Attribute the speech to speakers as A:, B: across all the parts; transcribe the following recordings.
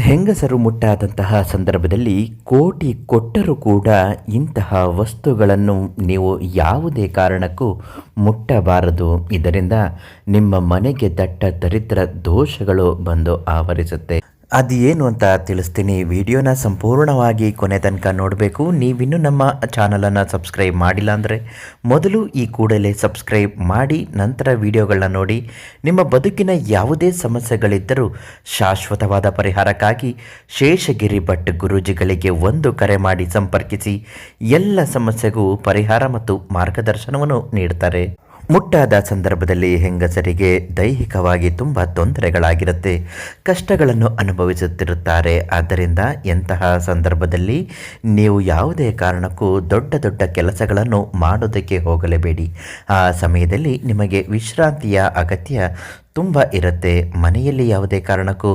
A: ಹೆಂಗಸರು ಮುಟ್ಟಾದಂತಹ ಸಂದರ್ಭದಲ್ಲಿ ಕೋಟಿ ಕೊಟ್ಟರೂ ಕೂಡ ಇಂತಹ ವಸ್ತುಗಳನ್ನು ನೀವು ಯಾವುದೇ ಕಾರಣಕ್ಕೂ ಮುಟ್ಟಬಾರದು. ಇದರಿಂದ ನಿಮ್ಮ ಮನೆಗೆ ದಟ್ಟ ದರಿದ್ರ ದೋಷಗಳು ಬಂದು ಆವರಿಸುತ್ತೆ. ಅದು ಏನು ಅಂತ ತಿಳಿಸ್ತೀನಿ. ವಿಡಿಯೋನ ಸಂಪೂರ್ಣವಾಗಿ ಕೊನೆ ತನಕ ನೋಡಬೇಕು. ನೀವಿನ್ನೂ ನಮ್ಮ ಚಾನಲನ್ನು ಸಬ್ಸ್ಕ್ರೈಬ್ ಮಾಡಿಲ್ಲ ಅಂದರೆ ಮೊದಲು ಈ ಕೂಡಲೇ ಸಬ್ಸ್ಕ್ರೈಬ್ ಮಾಡಿ, ನಂತರ ವಿಡಿಯೋಗಳನ್ನ ನೋಡಿ. ನಿಮ್ಮ ಬದುಕಿನ ಯಾವುದೇ ಸಮಸ್ಯೆಗಳಿದ್ದರೂ ಶಾಶ್ವತವಾದ ಪರಿಹಾರಕ್ಕಾಗಿ ಶೇಷಗಿರಿ ಭಟ್ ಗುರೂಜಿಗಳಿಗೆ ಒಂದು ಕರೆ ಮಾಡಿ ಸಂಪರ್ಕಿಸಿ. ಎಲ್ಲ ಸಮಸ್ಯೆಗೂ ಪರಿಹಾರ ಮತ್ತು ಮಾರ್ಗದರ್ಶನವನ್ನು ನೀಡ್ತಾರೆ. ಮುಟ್ಟಾದ ಸಂದರ್ಭದಲ್ಲಿ ಹೆಂಗಸರಿಗೆ ದೈಹಿಕವಾಗಿ ತುಂಬ ತೊಂದರೆಗಳಾಗಿರುತ್ತೆ, ಕಷ್ಟಗಳನ್ನು ಅನುಭವಿಸುತ್ತಿರುತ್ತಾರೆ. ಆದ್ದರಿಂದ ಎಂತಹ ಸಂದರ್ಭದಲ್ಲಿ ನೀವು ಯಾವುದೇ ಕಾರಣಕ್ಕೂ ದೊಡ್ಡ ದೊಡ್ಡ ಕೆಲಸಗಳನ್ನು ಮಾಡೋದಕ್ಕೆ ಹೋಗಲೇಬೇಡಿ. ಆ ಸಮಯದಲ್ಲಿ ನಿಮಗೆ ವಿಶ್ರಾಂತಿಯ ಅಗತ್ಯ ತುಂಬ ಇರುತ್ತೆ. ಮನೆಯಲ್ಲಿ ಯಾವುದೇ ಕಾರಣಕ್ಕೂ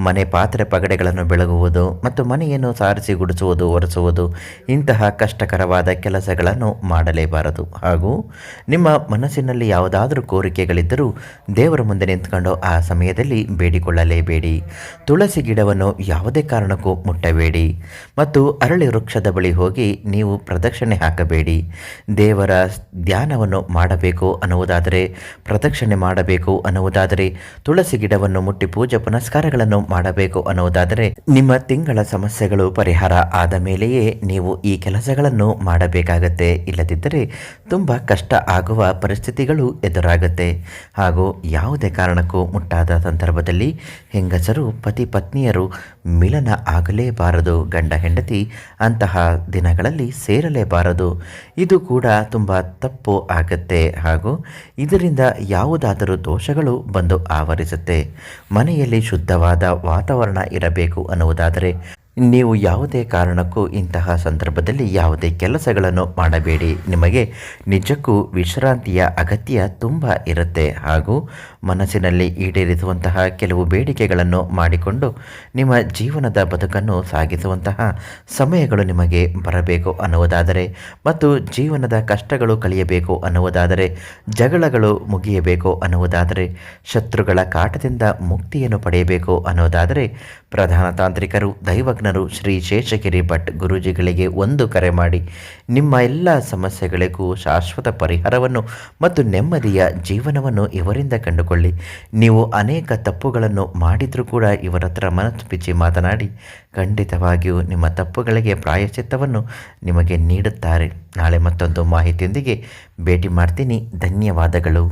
A: ಮನೆ ಪಾತ್ರೆ ಪಗಡೆಗಳನ್ನು ಬೆಳಗುವುದು ಮತ್ತು ಮನೆಯನ್ನು ಸಾರಿಸಿ ಗುಡಿಸುವುದು, ಒರೆಸುವುದು ಇಂತಹ ಕಷ್ಟಕರವಾದ ಕೆಲಸಗಳನ್ನು ಮಾಡಲೇಬಾರದು. ಹಾಗೂ ನಿಮ್ಮ ಮನಸ್ಸಿನಲ್ಲಿ ಯಾವುದಾದರೂ ಕೋರಿಕೆಗಳಿದ್ದರೂ ದೇವರ ಮುಂದೆ ನಿಂತ್ಕೊಂಡು ಆ ಸಮಯದಲ್ಲಿ ಬೇಡಿಕೊಳ್ಳಲೇಬೇಡಿ. ತುಳಸಿ ಗಿಡವನ್ನು ಯಾವುದೇ ಕಾರಣಕ್ಕೂ ಮುಟ್ಟಬೇಡಿ ಮತ್ತು ಅರಳಿ ವೃಕ್ಷದ ಬಳಿ ಹೋಗಿ ನೀವು ಪ್ರದಕ್ಷಿಣೆ ಹಾಕಬೇಡಿ. ದೇವರ ಧ್ಯಾನವನ್ನು ಮಾಡಬೇಕು ಅನ್ನುವುದಾದರೆ, ಪ್ರದಕ್ಷಿಣೆ ಮಾಡಬೇಕು ಅನ್ನುವುದಾದರೆ, ತುಳಸಿ ಗಿಡವನ್ನು ಮುಟ್ಟಿ ಪೂಜೆ ಪುನಸ್ಕಾರಗಳನ್ನು ಮಾಡಬೇಕು ಅನ್ನುವುದಾದರೆ, ನಿಮ್ಮ ತಿಂಗಳ ಸಮಸ್ಯೆಗಳು ಪರಿಹಾರ ಆದ ಮೇಲೆಯೇ ನೀವು ಈ ಕೆಲಸಗಳನ್ನು ಮಾಡಬೇಕಾಗತ್ತೆ. ಇಲ್ಲದಿದ್ದರೆ ತುಂಬ ಕಷ್ಟ ಆಗುವ ಪರಿಸ್ಥಿತಿಗಳು ಎದುರಾಗುತ್ತೆ. ಹಾಗೂ ಯಾವುದೇ ಕಾರಣಕ್ಕೂ ಮುಟ್ಟಾದ ಸಂದರ್ಭದಲ್ಲಿ ಹೆಂಗಸರು ಪತಿ ಪತ್ನಿಯರು ಮಿಲನ ಆಗಲೇಬಾರದು. ಗಂಡ ಹೆಂಡತಿ ಅಂತಹ ದಿನಗಳಲ್ಲಿ ಸೇರಲೇಬಾರದು. ಇದು ಕೂಡ ತುಂಬ ತಪ್ಪು ಆಗುತ್ತೆ. ಹಾಗೂ ಇದರಿಂದ ಯಾವುದಾದರೂ ದೋಷಗಳು ಬಂದು ಆವರಿಸುತ್ತೆ. ಮನೆಯಲ್ಲಿ ಶುದ್ಧವಾದ ವಾತಾವರಣ ಇರಬೇಕು ಅನ್ನುವುದಾದರೆ ನೀವು ಯಾವುದೇ ಕಾರಣಕ್ಕೂ ಇಂತಹ ಸಂದರ್ಭದಲ್ಲಿ ಯಾವುದೇ ಕೆಲಸಗಳನ್ನು ಮಾಡಬೇಡಿ. ನಿಮಗೆ ನಿಜಕ್ಕೂ ವಿಶ್ರಾಂತಿಯ ಅಗತ್ಯ ತುಂಬ ಇರುತ್ತೆ. ಹಾಗೂ ಮನಸ್ಸಿನಲ್ಲಿ ಈಡೇರಿಸುವಂತಹ ಕೆಲವು ಬೇಡಿಕೆಗಳನ್ನು ಮಾಡಿಕೊಂಡು ನಿಮ್ಮ ಜೀವನದ ಬದುಕನ್ನು ಸಾಗಿಸುವಂತಹ ಸಮಯಗಳು ನಿಮಗೆ ಬರಬೇಕು ಅನ್ನುವುದಾದರೆ ಮತ್ತು ಜೀವನದ ಕಷ್ಟಗಳು ಕಳೆಯಬೇಕು ಅನ್ನುವುದಾದರೆ, ಜಗಳಗಳು ಮುಗಿಯಬೇಕು ಅನ್ನುವುದಾದರೆ, ಶತ್ರುಗಳ ಕಾಟದಿಂದ ಮುಕ್ತಿಯನ್ನು ಪಡೆಯಬೇಕು ಅನ್ನೋದಾದರೆ ಪ್ರಧಾನ ತಾಂತ್ರಿಕರು ದೈವಜ್ಞರು ಶ್ರೀ ಶೇಷಗಿರಿ ಭಟ್ ಗುರೂಜಿಗಳಿಗೆ ಒಂದು ಕರೆ ಮಾಡಿ ನಿಮ್ಮ ಎಲ್ಲ ಸಮಸ್ಯೆಗಳಿಗೂ ಶಾಶ್ವತ ಪರಿಹಾರವನ್ನು ಮತ್ತು ನೆಮ್ಮದಿಯ ಜೀವನವನ್ನು ಇವರಿಂದ ಕಂಡುಕೊಳ್ಳಿ. ನೀವು ಅನೇಕ ತಪ್ಪುಗಳನ್ನು ಮಾಡಿದರೂ ಕೂಡ ಇವರ ಹತ್ರ ಮನಸ್ಸು ಬಿಚ್ಚಿ ಮಾತನಾಡಿ ಖಂಡಿತವಾಗಿಯೂ ನಿಮ್ಮ ತಪ್ಪುಗಳಿಗೆ ಪ್ರಾಯಶ್ಚಿತ್ತವನ್ನು ನಿಮಗೆ ನೀಡುತ್ತಾರೆ. ನಾಳೆ ಮತ್ತೊಂದು ಮಾಹಿತಿಯೊಂದಿಗೆ ಭೇಟಿ ಮಾಡ್ತೀನಿ. ಧನ್ಯವಾದಗಳು.